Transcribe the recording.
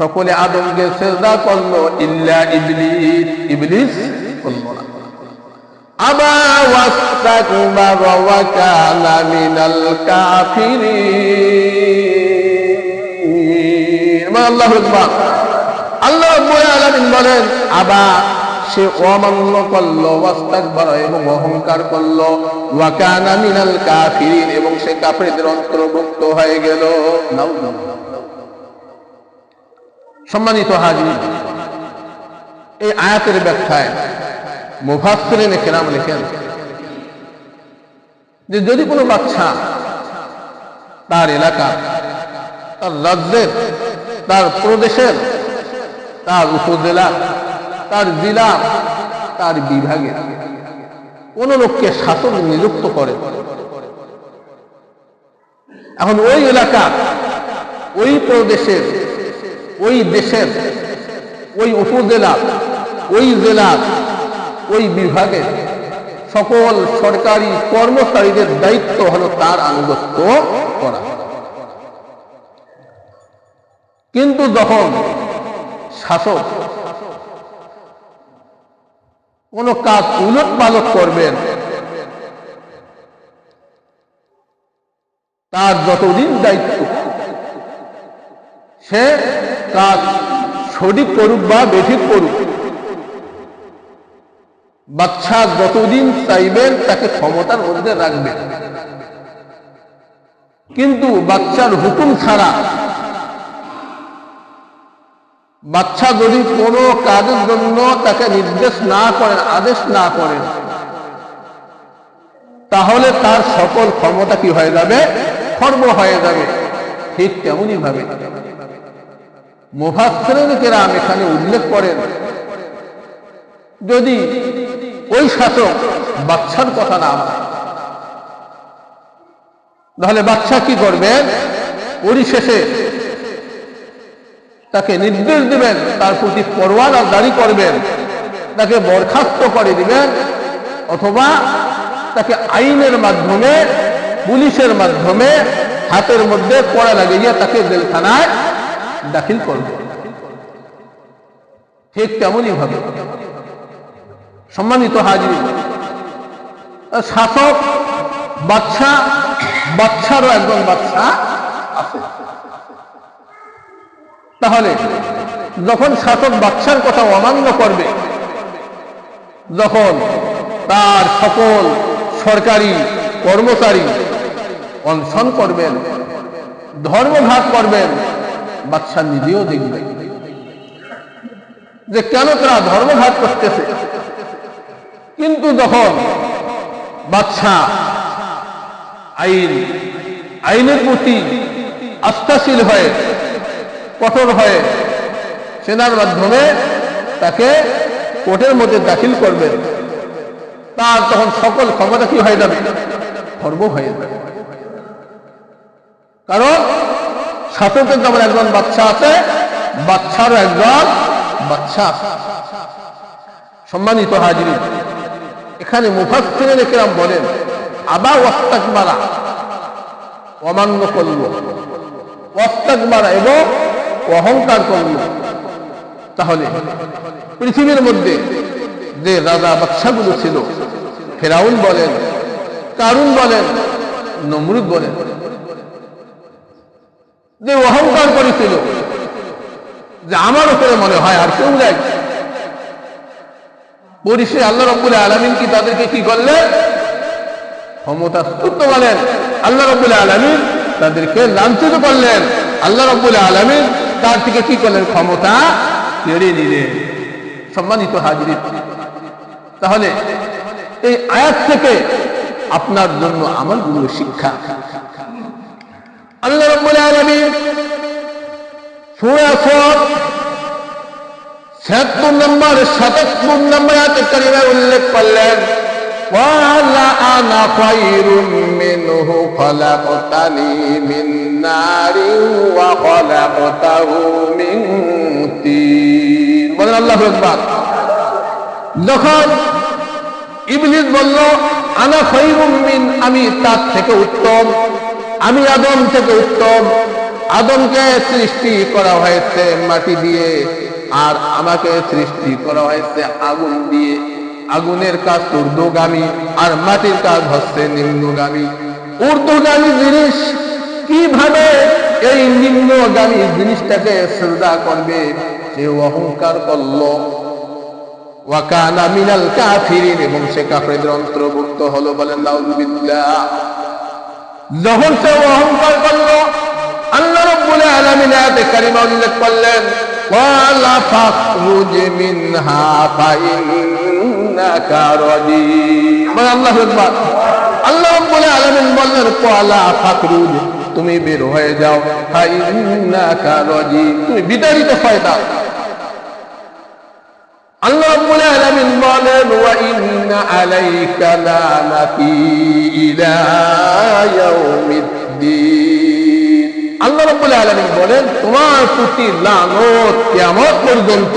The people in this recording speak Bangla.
সকলে আদমকে সিজদা করলো ইল্লা ইবলিস, ইবলিস করলো না। আবা ওয়াস্তাকবারা ওয়া কানা মিনাল কাফিরিন। আল্লাহু আকবার। আল্লাহ রাব্বুল আলামিন বলেন আবা, সে অমান্য করলো, ওয়াস্তাকবারা এবং অহংকার করলো, ওয়া কানা মিনাল কাফিরিন এবং সে কাফিরদের অন্তর্ভুক্ত হয়ে গেল। সম্মানিত হাজির, এই আয়াতের ব্যাখ্যায় মুফাসসিরিনে কেরাম লিখেন যে যদি কোনো বাচ্চা তার এলাকা, তার রাজ্যের, তার প্রদেশের, তার উপজেলা, তার জেলা, তার বিভাগে কোন লোককে শাসক নিযুক্ত করে, এখন ওই এলাকা, ওই প্রদেশের, ওই দেশের, ওই উপজেলা, ওই জেলা, ওই বিভাগের সকল সরকারি কর্মচারীদের দায়িত্ব হলো তার আনুগত্য করা। কিন্তু যখন শাসক কোন কাজ উলট পালট করবেন, তার যতদিন দায়িত্ব, সে কাজ সঠিক করুক বা বেঠিক করুক, বাচ্চা যতদিন চাইবেন তাকে ক্ষমতার মধ্যে রাখবেন। কিন্তু বাচ্চার হুকুম ছাড়া বাচ্চা যদি কোনো কাজের জন্য তাকে নির্দেশ না করেন, আদেশ না করেন, তাহলে তার সকল ক্ষমতা কি হয়ে যাবে? খর্ব হয়ে যাবে। ঠিক তেমনই ভাবে মুফাসসিরিনে কেরাম এখানে উল্লেখ করেন যদি ওই শাসক বাচ্চার কথা না মানে, তাহলে বাচ্চা কি করবেন? পরিশেষে তাকে নির্দেশ দিবেন, তার প্রতি পরোয়ানা জারি করবেন, তাকে বরখাস্ত করে দিবেন, অথবা তাকে আইনের মাধ্যমে, পুলিশের মাধ্যমে হাতের মধ্যে কড়া লাগিয়ে তাকে জেলখানায় দাখিল করবে। ঠিক তেমনই ভাবে সম্মানিত হাজির, শাসক বাচ্চা, বাচ্চারও একজন বাচ্চা আছে। তাহলে যখন শাসক বাচ্চার কথা অমান্য করবে, যখন তার সকল সরকারি কর্মচারী অনশন করবেন, ধর্মঘাত করবেন, বাচ্চা নিজেও দেখবে যে কেন তারা ধর্মঘাত করতেছে। কিন্তু যখন বাচ্চা আইনের প্রতি আস্থাশীল হয়ে, কঠোর হয়ে সেনার মাধ্যমে তাকে কোর্টের মধ্যে দাখিল করবেন, তার তখন সকল ক্ষমতা কি হয়ে যাবে? খর্ব হয়ে যাবে। কারণ শাসকের যেমন একজন বাচ্চা আছে, বাচ্চারও একজন বাচ্চা আছে। সম্মানিত হাজির, এখানে মুফাসসিরিনে কেরাম বলেন আবা ওয়াস্তাকবারা, অমান্য করল, ওয়াস্তাকবারা এবং অহংকার করল। তাহলে পৃথিবীর মধ্যে যে রাজা বাদশাগুলো ছিল, ফেরাউন বলেন, কারুন বলেন, নমরুদ বলেন, যে অহংকার করেছিল যে আমার উপরে মনে হয় আর কেউ নাই, পরিশেষে আল্লাহ রাব্বুল আলামিন কি তাদেরকে কি করলেন? ক্ষমতা স্তুত্ব বলেন। আল্লাহ রাব্বুল আলামিন তাদেরকে লাঞ্ছিত করলেন। আল্লাহ রাব্বুল আলামিন তার থেকে কি করলেন? ক্ষমতা কেড়ে নিলেন। সম্মানিত হাজির, তাহলে এই আয়াত থেকে আপনার জন্য আমার গুলো শিক্ষা। আল্লাহ রাব্বুল আলামিন সূরা সফ ৭৬ নম্বর ৭৭ নম্বর আয়াতে কারিমা উল্লেখ করলেন ওয়ালা আনা খায়রুম মিনহু খালাকতানি মিন নারিন ওয়া খালাকতাহু মিন তিন। বলেন আল্লাহু আকবার। যখন ইবলিস বলল আনা খায়রুম মিন, আমি তার থেকে উত্তম, আমি আদম থেকে উত্তম, আদমকে সৃষ্টি করা হয়েছে মাটি দিয়ে, আর আমাকে সৃষ্টি করা হয়েছে আগুন দিয়ে। আগুনের কাজ ঊর্ধ্বগামী আর মাটির কাজ হচ্ছে নিম্নগামী। ঊর্ধ্বগামী জিনিস কিভাবে এই নিম্নগামী জিনিসটাকে সিজদা করবে, সে অহংকার করলো, ওয়া কানা মিনাল কাফিরিন, এবং সে কাফেরদের অন্তর্ভুক্ত হলো। বলেন নাউযুবিল্লাহ। যখন সে অহংকার করলো, আল্লাহ রাব্বুল আলামিন আয়াতে কারিমা উল্লেখ করলেন, ওয়ালা ফাখরুজ মিনহা ফাইন্নাকা রাজিম। বলেন আল্লাহু আকবার। আল্লাহ রাব্বুল আলামিন বললেন, ওয়ালা ফাখরুজ, তুমি বের হয়ে যাও, ফাইন্নাকা রাজিম, তুমি বিতাড়িত হয়ে যাও। আল্লাহ রাব্বুল আলামিন বলেন, ওয়া ইন্না আলাইকা লানাতি ইলা ইয়াউমিদ্দিন। আল্লাহ রাব্বুল আলামিন বলেন, তোমার প্রতি লানত কিয়ামত পর্যন্ত।